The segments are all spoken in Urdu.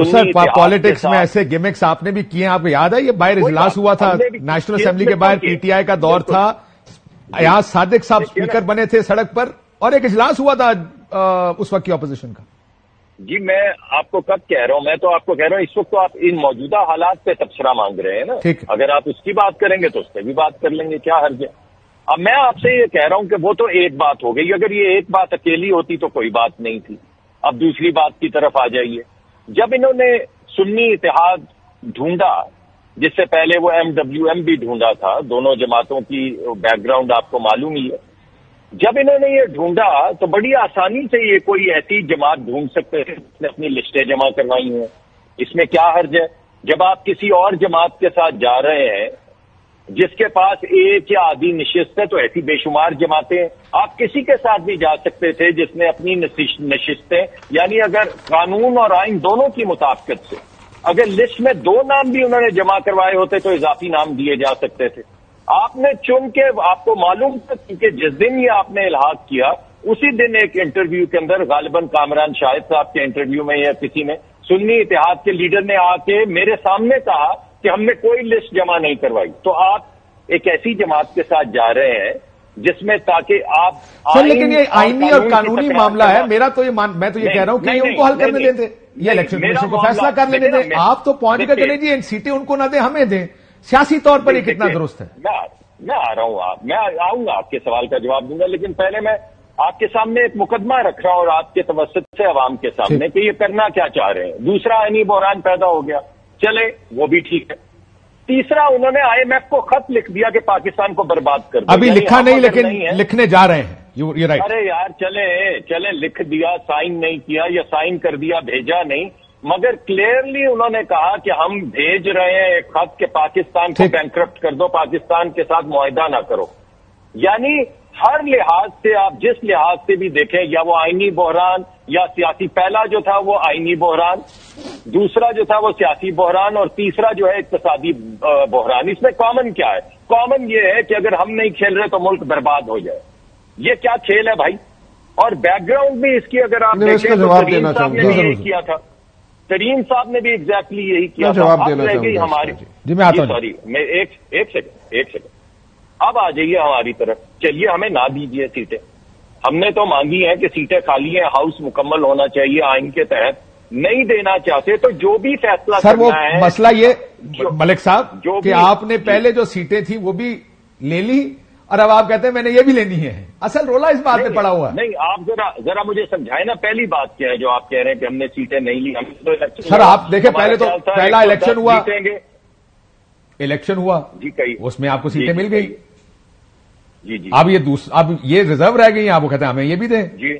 سر پالیٹکس میں ایسے گیمکس آپ نے بھی کیے ہیں، آپ کو یاد ہے؟ یہ باہر اجلاس ہوا تھا نیشنل اسمبلی کے باہر، پی ٹی آئی کا دور تھا، یہاں صادق صاحب اسپیکر بنے تھے سڑک پر، اور ایک اجلاس ہوا تھا اس وقت کی اپوزیشن کا. جی میں آپ کو کب کہہ رہا ہوں، میں تو آپ کو کہہ رہا ہوں اس وقت تو آپ ان موجودہ حالات پہ تبصرہ مانگ رہے ہیں نا. اگر آپ اس کی بات کریں گے تو اس پہ بھی بات کر لیں گے، کیا حرج ہے. اب میں آپ سے یہ کہہ رہا ہوں کہ وہ تو ایک بات ہو گئی، اگر یہ ایک بات اکیلی ہوتی تو کوئی بات نہیں تھی. اب دوسری بات کی طرف آ جائیے. جب انہوں نے سنی اتحاد ڈھونڈا، جس سے پہلے وہ MWM بھی ڈھونڈا تھا، دونوں جماعتوں کی بیک گراؤنڈ آپ کو معلوم ہی ہے. جب انہوں نے یہ ڈھونڈا تو بڑی آسانی سے یہ کوئی ایسی جماعت ڈھونڈ سکتے تھے جس نے اپنی لسٹیں جمع کروائی ہیں. اس میں کیا حرج ہے؟ جب آپ کسی اور جماعت کے ساتھ جا رہے ہیں جس کے پاس ایک یا آدھی نشست ہے، تو ایسی بے شمار جماعتیں ہیں. آپ کسی کے ساتھ بھی جا سکتے تھے جس نے اپنی نشستیں، یعنی اگر قانون اور آئین دونوں کی مطابقت سے اگر لسٹ میں 2 نام بھی انہوں نے جمع کروائے ہوتے تو اضافی نام دیے جا سکتے تھے. آپ نے چن کے، آپ کو معلوم تھا کہ جس دن یہ آپ نے الحاق کیا اسی دن ایک انٹرویو کے اندر، غالباً کامران شاہد صاحب کے انٹرویو میں یا کسی میں، سنی اتحاد کے لیڈر نے آ کے میرے سامنے کہا کہ ہم نے کوئی لسٹ جمع نہیں کروائی. تو آپ ایک ایسی جماعت کے ساتھ جا رہے ہیں جس میں تاکہ آپ سر، لیکن یہ آئینی اور قانونی معاملہ ہے. میرا تو یہ میں تو یہ کہہ رہا ہوں کہ ان کو حل کرنے دیں تھے، یہ الیکشن کمیشن کو فیصلہ کر لینے دیں. آپ تو پہنچ کر چلے جی، سیٹیں ان کو نہ دیں ہمیں دیں. سیاسی طور پر یہ کتنا درست ہے؟ میں آ رہا ہوں، میں آؤں گا آپ کے سوال کا جواب دوں گا، لیکن پہلے میں آپ کے سامنے ایک مقدمہ رکھ رہا ہوں اور آپ کے توسط سے عوام کے سامنے کہ یہ کرنا کیا چاہ رہے ہیں. دوسرا آئینی بحران پیدا ہو گیا، چلے وہ بھی ٹھیک ہے. تیسرا انہوں نے IMF کو خط لکھ دیا کہ پاکستان کو برباد کر دیا. ابھی لکھا نہیں لیکن لکھنے جا رہے ہیں. ارے یار چلے لکھ دیا، سائن نہیں کیا یا سائن کر دیا بھیجا نہیں، مگر کلیئرلی انہوں نے کہا کہ ہم بھیج رہے ہیں ایک خط کہ پاکستان کو بینکرپٹ کر دو، پاکستان کے ساتھ معاہدہ نہ کرو. یعنی ہر لحاظ سے آپ جس لحاظ سے بھی دیکھیں، یا وہ آئینی بحران یا سیاسی، پہلا جو تھا وہ آئینی بحران، دوسرا جو تھا وہ سیاسی بحران، اور تیسرا جو ہے اقتصادی بحران. اس میں کامن کیا ہے؟ کامن یہ ہے کہ اگر ہم نہیں کھیل رہے تو ملک برباد ہو جائے. یہ کیا کھیل ہے بھائی؟ اور بیک گراؤنڈ بھی اس کی اگر آپ دیکھیں تو ترین صاحب نے بھی یہی کیا تھا، ترین صاحب نے بھی ایگزیکٹلی یہی کیا تھا. اب رہ گئی ہماری، سوری میں ایک سیکنڈ اب آ جائیے ہماری طرف. چلیے ہمیں نہ دیجیے سیٹیں، ہم نے تو مانگی ہیں کہ سیٹیں خالی ہیں، ہاؤس مکمل ہونا چاہیے آئین کے تحت. نہیں دینا چاہتے تو جو بھی فیصلہ کرنا ہے. مسئلہ یہ ملک صاحب کہ آپ نے پہلے جو سیٹیں تھیں وہ بھی لے لی، اور اب آپ کہتے ہیں میں نے یہ بھی لینی ہے. اصل رولا اس بات میں پڑا ہوا ہے. نہیں، آپ ذرا مجھے سمجھائیں نا، پہلی بات کیا ہے جو آپ کہہ رہے ہیں کہ ہم نے سیٹیں نہیں لی. ہم تو الیکشن، سر آپ دیکھیں پہلے تو پہلا الیکشن ہوا جی، اس میں آپ کو سیٹیں مل گئی. جی اب یہ ریزرو رہ گئی ہیں، آپ کو کہتے ہیں ہمیں یہ بھی دیں. جی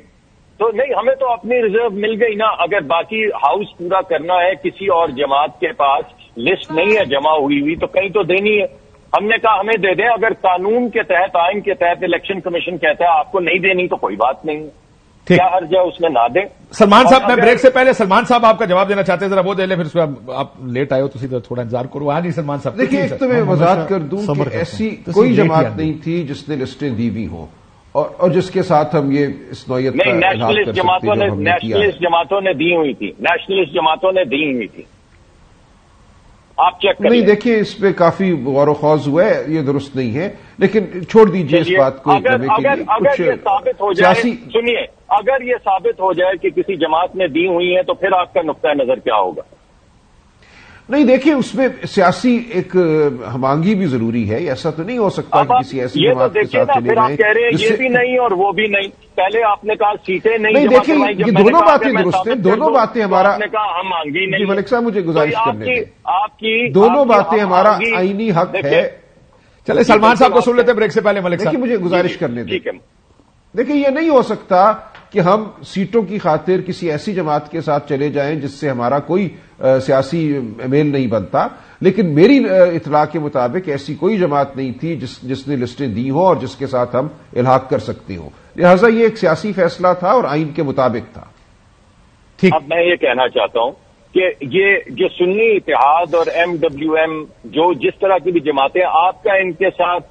تو نہیں، ہمیں تو اپنی ریزرو مل گئی نا. اگر باقی ہاؤس پورا کرنا ہے، کسی اور جماعت کے پاس لسٹ نہیں ہے جمع ہوئی تو کہیں تو دینی ہے. ہم نے کہا ہمیں دے دیں. اگر قانون کے تحت، آئین کے تحت الیکشن کمیشن کہتا ہے آپ کو نہیں دینی تو کوئی بات نہیں، کیا حرج ہے اس میں نہ دیں. سلمان صاحب، میں بریک سے پہلے سلمان صاحب آپ کا جواب دینا چاہتے ہیں، ذرا وہ دے لیں، پھر آپ لیٹ آئے ہو تو تھوڑا انتظار کرو. ہاں جی سلمان صاحب. دیکھیے، ایک تو میں وضاحت کر دوں کہ ایسی کوئی جماعت نہیں تھی جس نے لسٹیں دی ہوئی ہوں اور جس کے ساتھ ہم یہ اس نوعیت کا نیشنلسٹ جماعتوں نے دی ہوئی تھی، نیشنلسٹ جماعتوں نے دی ہوئی تھی. آپ چیک کریں. نہیں دیکھیے، اس پہ کافی غور و خوض ہوا ہے، یہ درست نہیں ہے، لیکن چھوڑ دیجیے اس بات کو. اگر یہ ثابت ہو جائے، سنیے، اگر یہ ثابت ہو جائے کہ کسی جماعت نے دی ہوئی ہیں تو پھر آپ کا نقطہ نظر کیا ہوگا؟ نہیں دیکھیے، اس میں سیاسی ایک ہم آہنگی بھی ضروری ہے. ایسا تو نہیں ہو سکتا کہ کسی ایسی جماعت کے ساتھ چلے جائیں. آپ کہہ رہے ہیں یہ بھی نہیں اور وہ بھی نہیں. پہلے آپ نے کہا سیٹیں نہیں. دیکھیے، یہ دونوں باتیں درست ہیں، دونوں باتیں ہمارا. آپ نے کہا ہم آہنگی نہیں. جی ملک صاحب، مجھے گزارش کرنے دیں. آپ کی دونوں باتیں ہمارا آئینی حق ہے. چلے سلمان صاحب کو سن لیتے بریک سے پہلے. ملک صاحب مجھے گزارش کرنے دیں. دیکھیں، یہ نہیں ہو سکتا کہ ہم سیٹوں کی خاطر کسی ایسی جماعت کے ساتھ چلے جائیں جس سے ہمارا کوئی سیاسی میل نہیں بنتا. لیکن میری اطلاع کے مطابق ایسی کوئی جماعت نہیں تھی جس نے لسٹیں دی ہوں اور جس کے ساتھ ہم الحاق کر سکتے ہوں. لہذا یہ ایک سیاسی فیصلہ تھا اور آئین کے مطابق تھا. ٹھیک. اب میں یہ کہنا چاہتا ہوں کہ یہ جو سنی اتحاد اور MWM جو جس طرح کی بھی جماعتیں، آپ کا ان کے ساتھ